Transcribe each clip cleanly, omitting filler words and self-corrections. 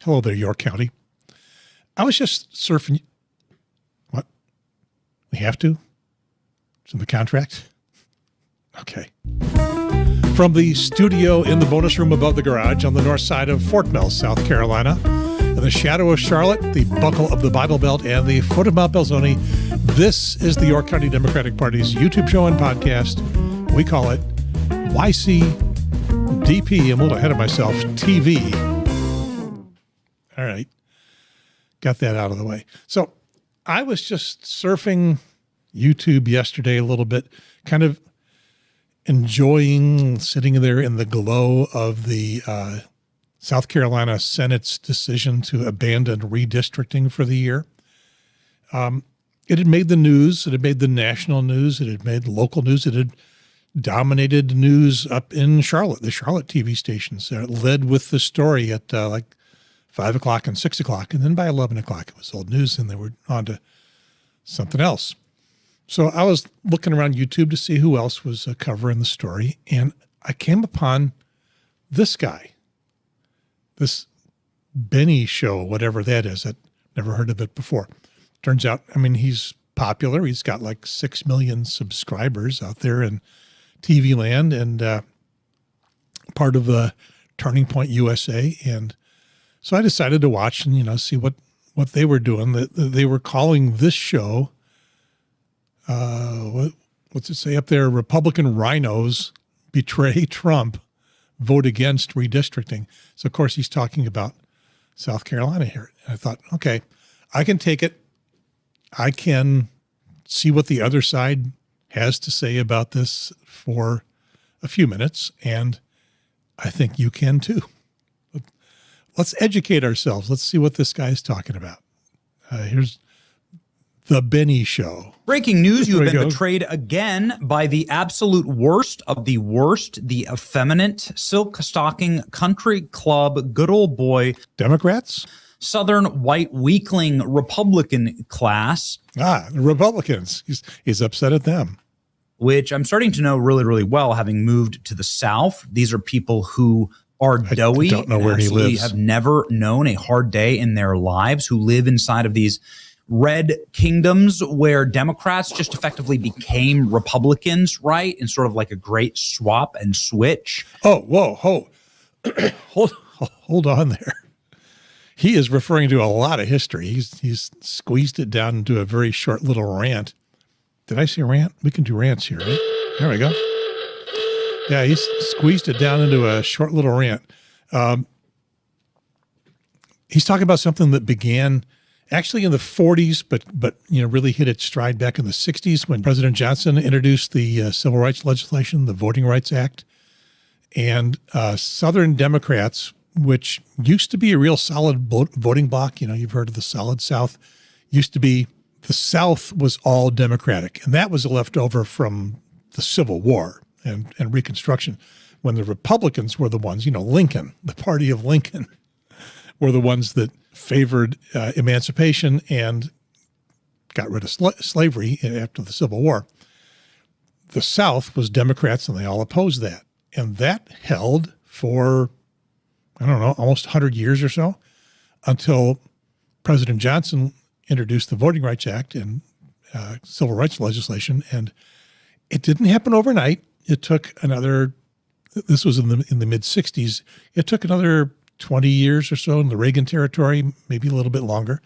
Hello there, York County. I was just surfing. What? We have to? It's in the contract? Okay. From the studio in the bonus room above the garage on the north side of Fort Mill, South Carolina, in the shadow of Charlotte, the buckle of the Bible Belt, and the foot of Mount Belzoni, this is the York County Democratic Party's YouTube show and podcast. We call it YCDP. I'm a little ahead of myself. TV. All right. Got that out of the way. So I was just surfing YouTube yesterday a little bit, kind of enjoying sitting there in the glow of the South Carolina Senate's decision to abandon redistricting for the year. It had made the news. It had made the national news. It had made local news. It had dominated news up in Charlotte, the Charlotte TV stations. It led with the story at like 5 o'clock and 6 o'clock. And then by 11 o'clock, it was old news and they were on to something else. So I was looking around YouTube to see who else was covering the story. And I came upon this guy, this Benny show, whatever that is. I'd never heard of it before. Turns out, I mean, he's popular. He's got like 6 million subscribers out there in TV land and part of the Turning Point USA. And so I decided to watch and, see what they were doing. They were calling this show, what's it say up there? Republican RINOs betray Trump, vote against redistricting. So, of course, he's talking about South Carolina here. And I thought, okay, I can take it. I can see what the other side has to say about this for a few minutes, and I think you can too. Let's educate ourselves. Let's see what this guy is talking about. Here's the Benny Show. Breaking news, you have been betrayed again by the absolute worst of the worst, the effeminate, silk-stocking, country club, good old boy. Democrats? Southern white weakling Republican class. The Republicans. He's upset at them. Which I'm starting to know really, really well, having moved to the South. These are people who are doughy. I don't know where he lives. Have never known a hard day in their lives, who live inside of these red kingdoms where Democrats just effectively became Republicans, right? And sort of like a great swap and switch. Oh, whoa, hold on there. He is referring to a lot of history. He's squeezed it down into a very short little rant. Did I say rant? We can do rants here, right? There we go. Yeah, he's squeezed it down into a short little rant. He's talking about something that began actually in the 40s, but really hit its stride back in the 60s when President Johnson introduced the civil rights legislation, the Voting Rights Act, and Southern Democrats, which used to be a real solid voting bloc. You've heard of the Solid South. Used to be the South was all Democratic, and that was a leftover from the Civil War and Reconstruction, when the Republicans were the ones, Lincoln, the party of Lincoln, were the ones that favored emancipation and got rid of slavery after the Civil War. The South was Democrats, and they all opposed that. And that held for, I don't know, almost 100 years or so, until President Johnson introduced the Voting Rights Act and civil rights legislation. And it didn't happen overnight. It took another, this was in the mid-60s, it took another 20 years or so in the Reagan territory, maybe a little bit longer.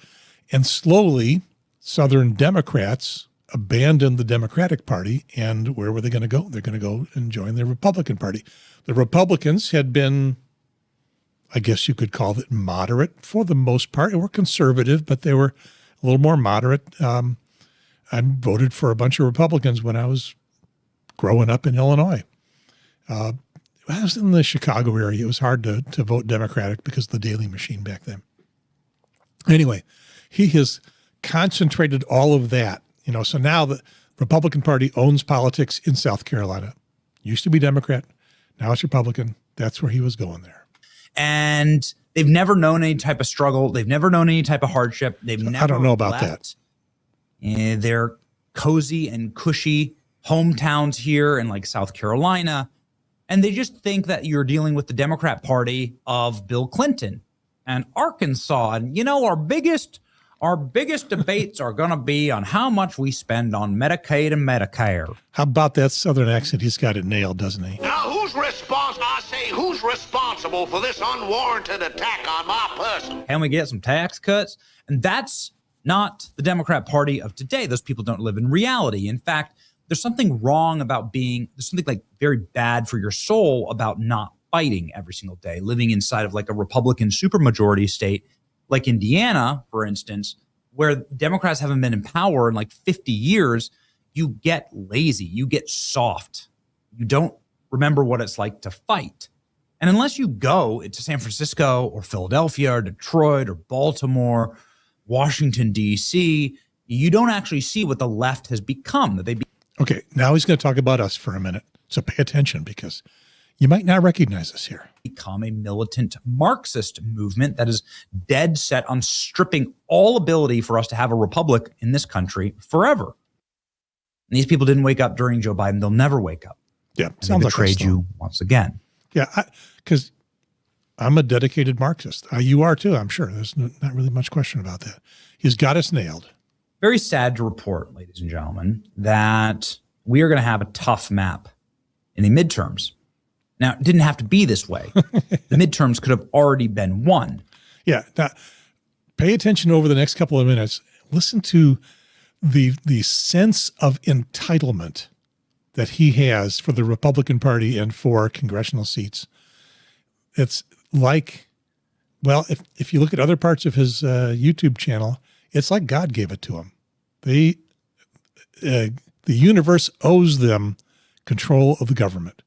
And slowly, Southern Democrats abandoned the Democratic Party. And where were they going to go? They're going to go and join the Republican Party. The Republicans had been, I guess you could call it, moderate for the most part. They were conservative, but they were a little more moderate. I voted for a bunch of Republicans when I was growing up in Illinois. I was in the Chicago area. It was hard to vote Democratic because of the daily machine back then. Anyway, he has concentrated all of that. So now the Republican Party owns politics in South Carolina. Used to be Democrat. Now it's Republican. That's where he was going there. And they've never known any type of struggle. They've never known any type of hardship. I don't know about that. They're cozy and cushy hometowns here in like South Carolina. And they just think that you're dealing with the Democrat Party of Bill Clinton. and Arkansas. And, you know, our biggest debates are going to be on how much we spend on Medicaid and Medicare. How about that Southern accent? He's got it nailed, doesn't he? Now, who's responsible for this unwarranted attack on my person? Can we get some tax cuts? And that's not the Democrat Party of today. Those people don't live in reality. In fact, there's something wrong about there's something like very bad for your soul about not fighting every single day, living inside of like a Republican supermajority state like Indiana, for instance, where Democrats haven't been in power in like 50 years. You get lazy, you get soft. You don't remember what it's like to fight. And unless you go to San Francisco or Philadelphia or Detroit or Baltimore, Washington, D.C., you don't actually see what the left has become. Okay, now he's going to talk about us for a minute. So pay attention, because you might not recognize us here. Become a militant Marxist movement that is dead set on stripping all ability for us to have a republic in this country forever. And these people didn't wake up during Joe Biden. They'll never wake up. Yeah, and they betrayed you once again. Yeah, because I'm a dedicated Marxist. You are too, I'm sure. There's not really much question about that. He's got us nailed. Very sad to report, ladies and gentlemen, that we are going to have a tough map in the midterms. Now, it didn't have to be this way. The midterms could have already been won. Yeah. Now, pay attention over the next couple of minutes. Listen to the sense of entitlement that he has for the Republican Party and for congressional seats. It's like, well, if you look at other parts of his YouTube channel, it's like God gave it to him. The universe owes them control of the government.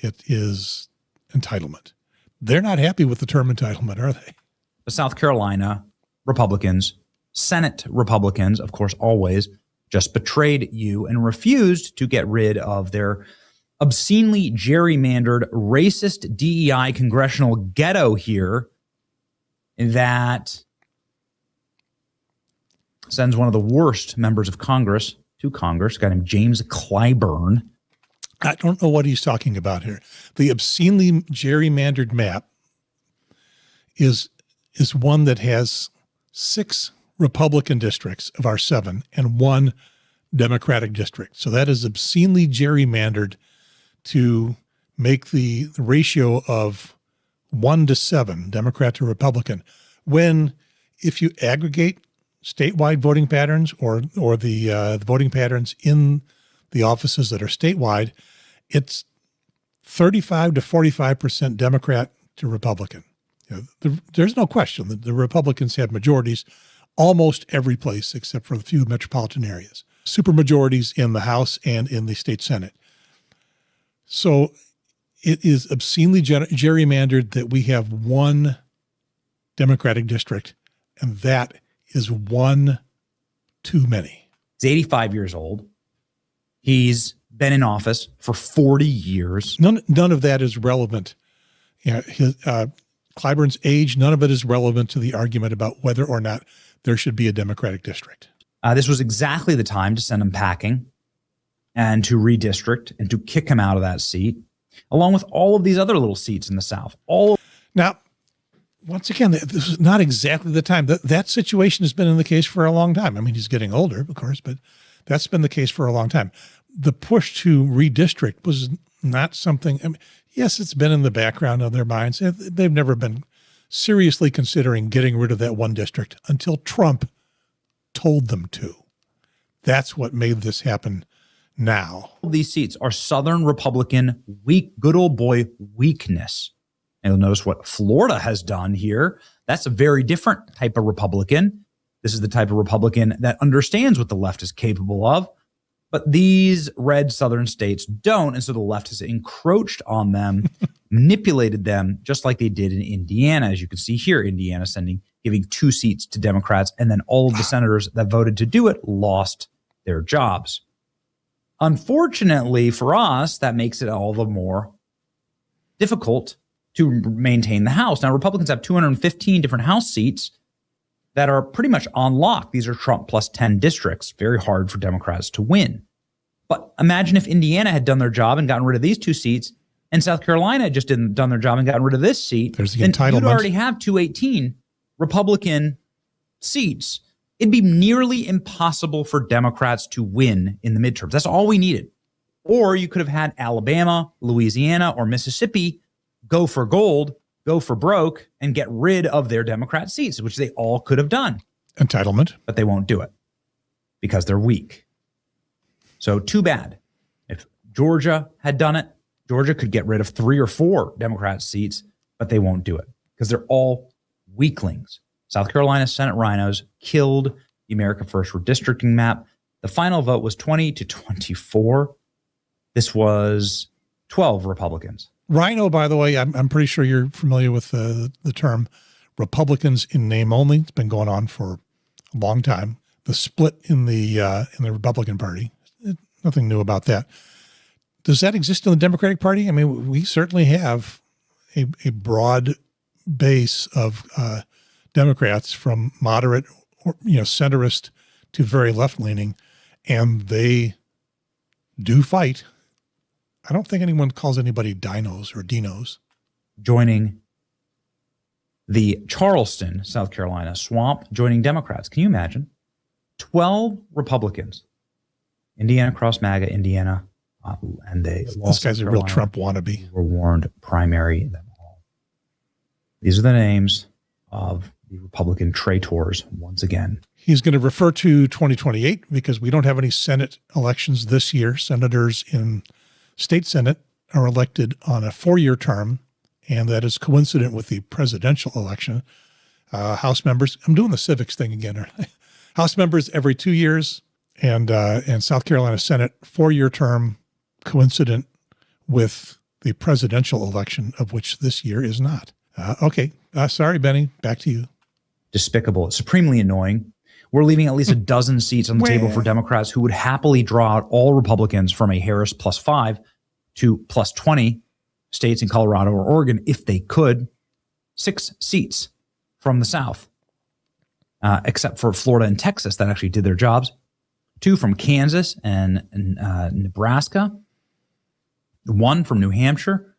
It is entitlement. They're not happy with the term entitlement, are they? The South Carolina Republicans, Senate Republicans, of course, always just betrayed you and refused to get rid of their obscenely gerrymandered, racist DEI congressional ghetto here that sends one of the worst members of Congress to Congress, a guy named James Clyburn. I don't know what he's talking about here. The obscenely gerrymandered map is one that has 6 Republican districts of our 7 and 1 Democratic district. So that is obscenely gerrymandered to make the ratio of 1-7, Democrat to Republican. When, if you aggregate statewide voting patterns or the voting patterns in the offices that are statewide, it's 35 to 45% Democrat to Republican. You know, there's no question that the Republicans have majorities almost every place except for the few metropolitan areas. Supermajorities in the House and in the state Senate. So it is obscenely gerrymandered that we have 1 Democratic district, and that is 1 too many. He's 85 years old. He's been in office for 40 years. None of that is relevant. You know, Clyburn's age, none of it is relevant to the argument about whether or not there should be a Democratic district. This was exactly the time to send him packing and to redistrict and to kick him out of that seat, along with all of these other little seats in the South. Now, once again, this is not exactly the time. That situation has been in the case for a long time. I mean, he's getting older, of course, but that's been the case for a long time. The push to redistrict was not something, I mean, yes, it's been in the background of their minds. They've never been seriously considering getting rid of that 1 district until Trump told them to. That's what made this happen now. These seats are Southern Republican good old boy weakness. And you'll notice what Florida has done here. That's a very different type of Republican. This is the type of Republican that understands what the left is capable of. But these red Southern states don't. And so the left has encroached on them, manipulated them, just like they did in Indiana. As you can see here, Indiana giving 2 seats to Democrats. And then all of the senators that voted to do it lost their jobs. Unfortunately for us, that makes it all the more difficult to maintain the House. Now, Republicans have 215 different House seats that are pretty much on lock. These are Trump plus 10 districts. Very hard for Democrats to win. But imagine if Indiana had done their job and gotten rid of these 2 seats, and South Carolina just didn't done their job and gotten rid of this seat, There's the then entitlement. you'd already have 218 Republican seats. It'd be nearly impossible for Democrats to win in the midterms. That's all we needed. Or you could have had Alabama, Louisiana, or Mississippi go for gold, go for broke, and get rid of their Democrat seats, which they all could have done. Entitlement. But they won't do it because they're weak. So too bad. If Georgia had done it, Georgia could get rid of 3 or 4 Democrat seats, but they won't do it because they're all weaklings. South Carolina Senate RINOs killed the America First redistricting map. The final vote was 20 to 24. This was 12 Republicans. RINO, by the way, I'm pretty sure you're familiar with the term Republicans in name only. It's been going on for a long time. The split in the Republican Party, nothing new about that. Does that exist in the Democratic Party? I mean, we certainly have a broad base of Democrats from moderate or centrist to very left-leaning, and they do fight. I don't think anyone calls anybody dinos or dinos. Joining the Charleston, South Carolina swamp, joining Democrats. Can you imagine? 12 Republicans. Indiana cross MAGA, Indiana, and they This guy's a real Trump wannabe. Were warned primary them all. These are the names of the Republican traitors once again. He's going to refer to 2028 because we don't have any Senate elections this year. Senators in state Senate are elected on a 4-year term, and that is coincident with the presidential election. House members, I'm doing the civics thing again. House members every 2 years, and South Carolina Senate 4-year term, coincident with the presidential election, of which this year is not. Okay. Sorry, Benny. Back to you. Despicable. Supremely annoying. We're leaving at least a dozen seats on the table for Democrats who would happily draw out all Republicans from a Harris +5 to +20 states in Colorado or Oregon if they could. 6 seats from the South, except for Florida and Texas that actually did their jobs. 2 from Kansas and Nebraska. 1 from New Hampshire.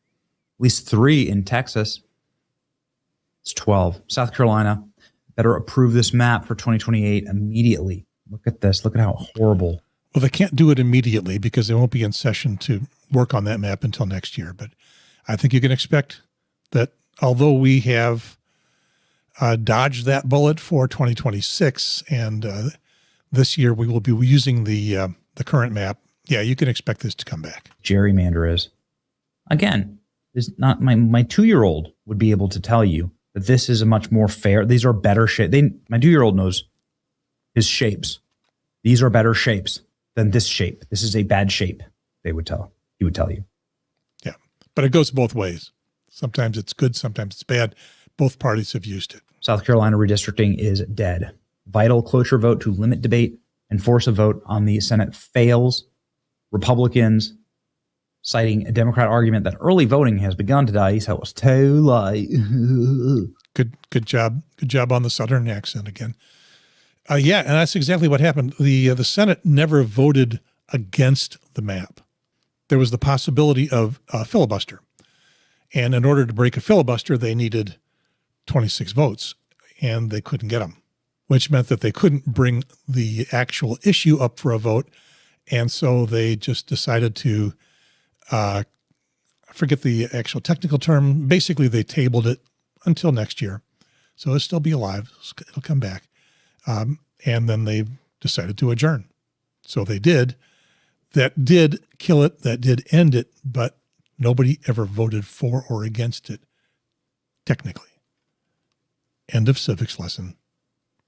At least 3 in Texas. It's 12. South Carolina better approve this map for 2028 immediately. Look at this. Look at how horrible. Well, they can't do it immediately because they won't be in session to work on that map until next year. But I think you can expect that although we have dodged that bullet for 2026 and this year we will be using the current map, yeah, you can expect this to come back. Gerrymander is. Again, is not my 2-year-old would be able to tell you that this is a much more fair. These are better shape. My 2-year-old knows his shapes. These are better shapes than this shape. This is a bad shape. He would tell you. Yeah, but it goes both ways. Sometimes it's good, sometimes it's bad. Both parties have used it. South Carolina redistricting is dead. Vital cloture vote to limit debate and force a vote on the Senate fails. Republicans citing a Democrat argument that early voting has begun to die, so it was too late. Good job. Good job on the Southern accent again. Yeah, and that's exactly what happened. The Senate never voted against the map. There was the possibility of a filibuster. And in order to break a filibuster, they needed 26 votes, and they couldn't get them, which meant that they couldn't bring the actual issue up for a vote. And so they just decided to, I forget the actual technical term. Basically, they tabled it until next year. So it'll still be alive. It'll come back. And then they decided to adjourn. So they did. That did kill it. That did end it. But nobody ever voted for or against it, technically. End of civics lesson.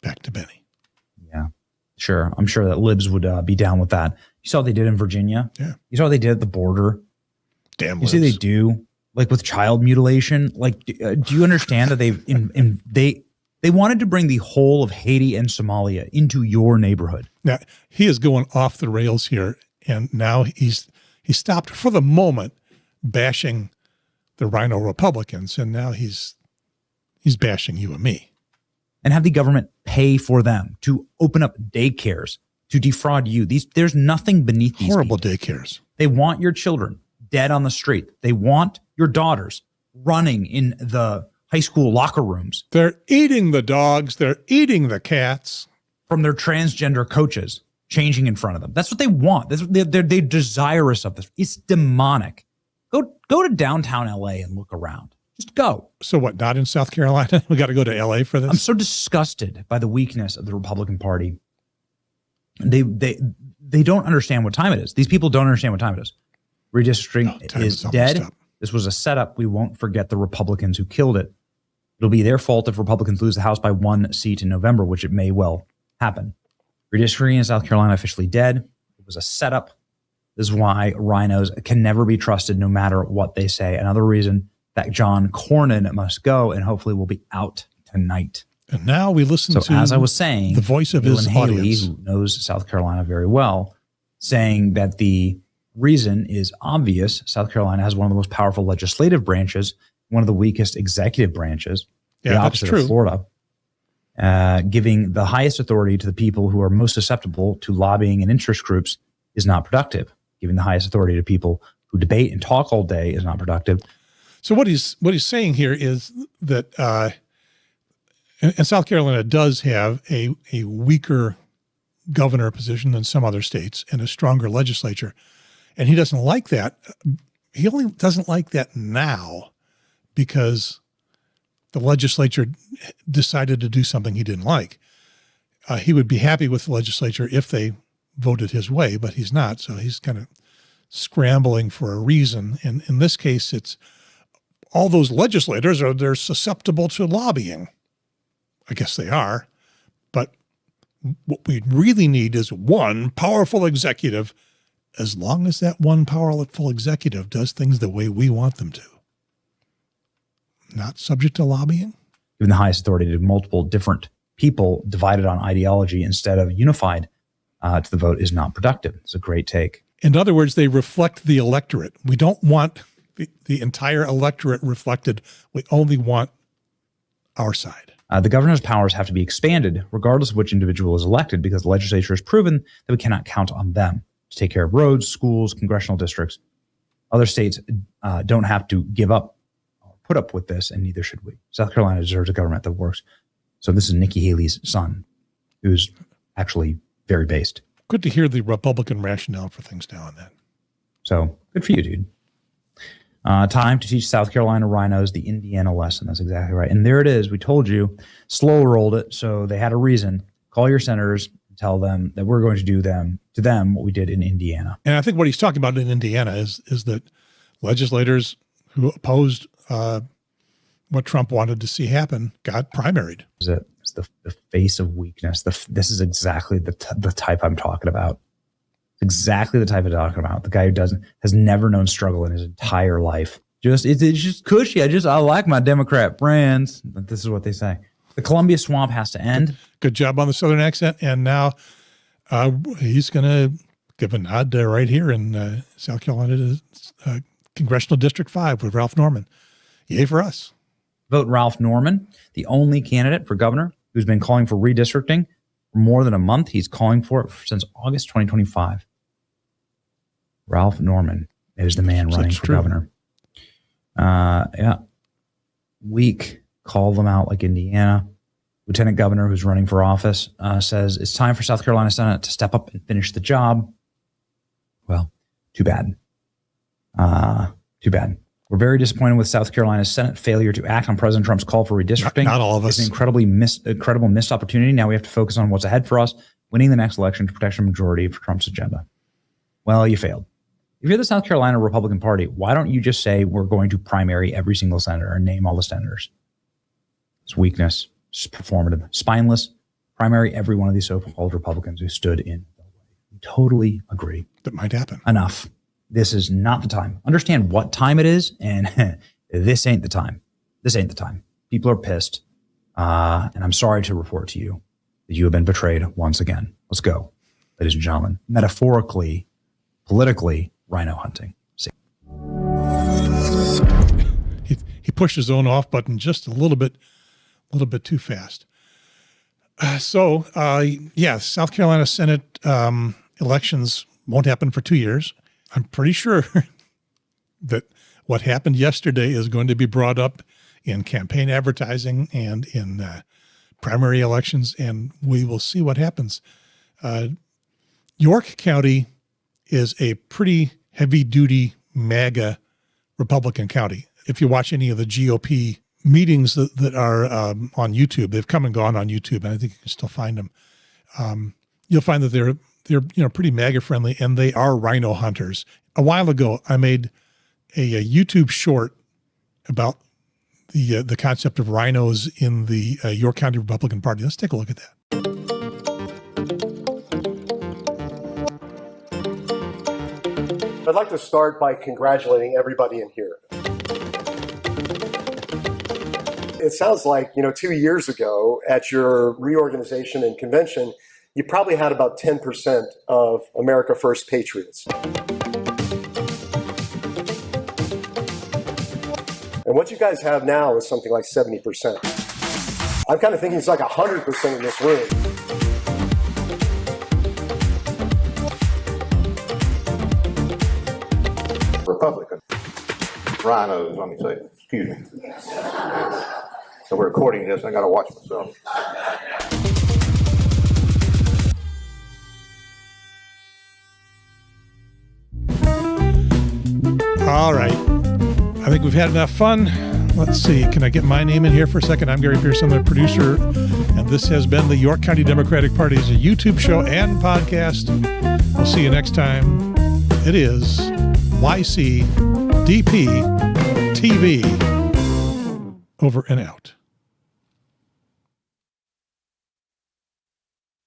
Back to Benny. Yeah, sure. I'm sure that libs would be down with that. You saw what they did in Virginia? Yeah. You saw what they did at the border? Damn You libs. see they do? Like with child mutilation? Like, do you understand that they wanted to bring the whole of Haiti and Somalia into your neighborhood? Now, he is going off the rails here, and now he stopped for the moment bashing the RINO Republicans, and now he's bashing you and me. And have the government pay for them to open up daycares to defraud you. There's nothing beneath these Horrible people. daycares. They want your children dead on the street. They want your daughters running in the high school locker rooms. They're eating the dogs. They're eating the cats. From their transgender coaches changing in front of them. That's what they want. They're desirous of this. It's demonic. Go to downtown LA and look around. Just go. So what, not in South Carolina? We got to go to LA for this? I'm so disgusted by the weakness of the Republican Party. They don't understand what time it is. These people don't understand what time it is. Redistricting is dead. This was a setup. We won't forget the Republicans who killed it. It'll be their fault if Republicans lose the House by 1 seat in November, which it may well happen. Redistricting in South Carolina officially dead. It was a setup. This is why RINOs can never be trusted no matter what they say. Another reason that John Cornyn must go and hopefully will be out tonight. And now we listen to, as I was saying, the voice of his Haley, audience, who knows South Carolina very well, saying that the reason is obvious. South Carolina has one of the most powerful legislative branches, one of the weakest executive branches, the opposite of Florida, giving the highest authority to the people who are most susceptible to lobbying and interest groups is not productive. Giving the highest authority to people who debate and talk all day is not productive. So what he's saying here is that, and South Carolina does have a weaker governor position than some other states and a stronger legislature. And he doesn't like that. He only doesn't like that now because the legislature decided to do something he didn't like. He would be happy with the legislature if they voted his way, but he's not. So he's kind of scrambling for a reason. And in this case, it's all those legislators they're susceptible to lobbying. I guess they are. But what we really need is one powerful executive, as long as that one powerful executive does things the way we want them to. Not subject to lobbying. Giving the highest authority to multiple different people divided on ideology instead of unified to the vote is not productive. It's a great take. In other words, they reflect the electorate. We don't want the entire electorate reflected. We only want our side. The governor's powers have to be expanded regardless of which individual is elected because the legislature has proven that we cannot count on them to take care of roads, schools, congressional districts. Other states don't have to give up or put up with this, and neither should we. South Carolina deserves a government that works. So this is Nikki Haley's son, who's actually very based. Good to hear the Republican rationale for things now and then. So good for you, dude. Time to teach South Carolina RINOs the Indiana lesson. That's exactly right. And there it is. We told you, slow rolled it. So they had a reason. Call your senators, tell them that we're going to do to them what we did in Indiana. And I think what he's talking about in Indiana is that legislators who opposed what Trump wanted to see happen got primaried. It's the face of weakness. This is exactly the type I'm talking about. Exactly the type I'm talking about. The guy who has never known struggle in his entire life. It's just cushy. I like my Democrat friends. But this is what they say. The Columbia swamp has to end. Good job on the Southern accent. And now he's going to give a nod right here in South Carolina to Congressional District 5 with Ralph Norman. Yay for us. Vote Ralph Norman, the only candidate for governor who's been calling for redistricting for more than a month. He's calling for it since August 2025. Ralph Norman is the man running for governor. Yeah. Weak. Call them out like Indiana. Lieutenant governor who's running for office says it's time for South Carolina Senate to step up and finish the job. Well, too bad. Too bad. We're very disappointed with South Carolina's Senate failure to act on President Trump's call for redistricting. Not all of us. It's an incredible missed opportunity. Now we have to focus on what's ahead for us, winning the next election to protect a majority for Trump's agenda. Well, you failed. If you're the South Carolina Republican Party, why don't you just say we're going to primary every single senator and name all the senators? It's weakness. It's performative. Spineless. Primary every one of these so-called Republicans who stood in the way. We totally agree. That might happen. Enough. This is not the time. Understand what time it is, and this ain't the time. This ain't the time. People are pissed, and I'm sorry to report to you that you have been betrayed once again. Let's go, ladies and gentlemen. Metaphorically, politically, rhino hunting. See. He pushed his own off button just a little bit too fast. Yeah, South Carolina Senate elections won't happen for 2 years. I'm pretty sure that what happened yesterday is going to be brought up in campaign advertising and in primary elections, and we will see what happens. York County is a pretty heavy-duty MAGA Republican county. If you watch any of the GOP meetings that are on YouTube, they've come and gone on YouTube, and I think you can still find them. You'll find that they're pretty MAGA friendly, and they are rhino hunters. A while ago, I made a YouTube short about the concept of rhinos in the York County Republican Party. Let's take a look at that. I'd like to start by congratulating everybody in here. It sounds like, 2 years ago at your reorganization and convention, you probably had about 10% of America First patriots. And what you guys have now is something like 70%. I'm kind of thinking it's like 100% in this room. Republican. RINOs, let me say. Excuse me. So we're recording this, I gotta watch myself. All right. I think we've had enough fun. Let's see. Can I get my name in here for a second? I'm Gary Pearson, the producer, and this has been the York County Democratic Party's YouTube show and podcast. We'll see you next time. It is YCDP TV. Over and out.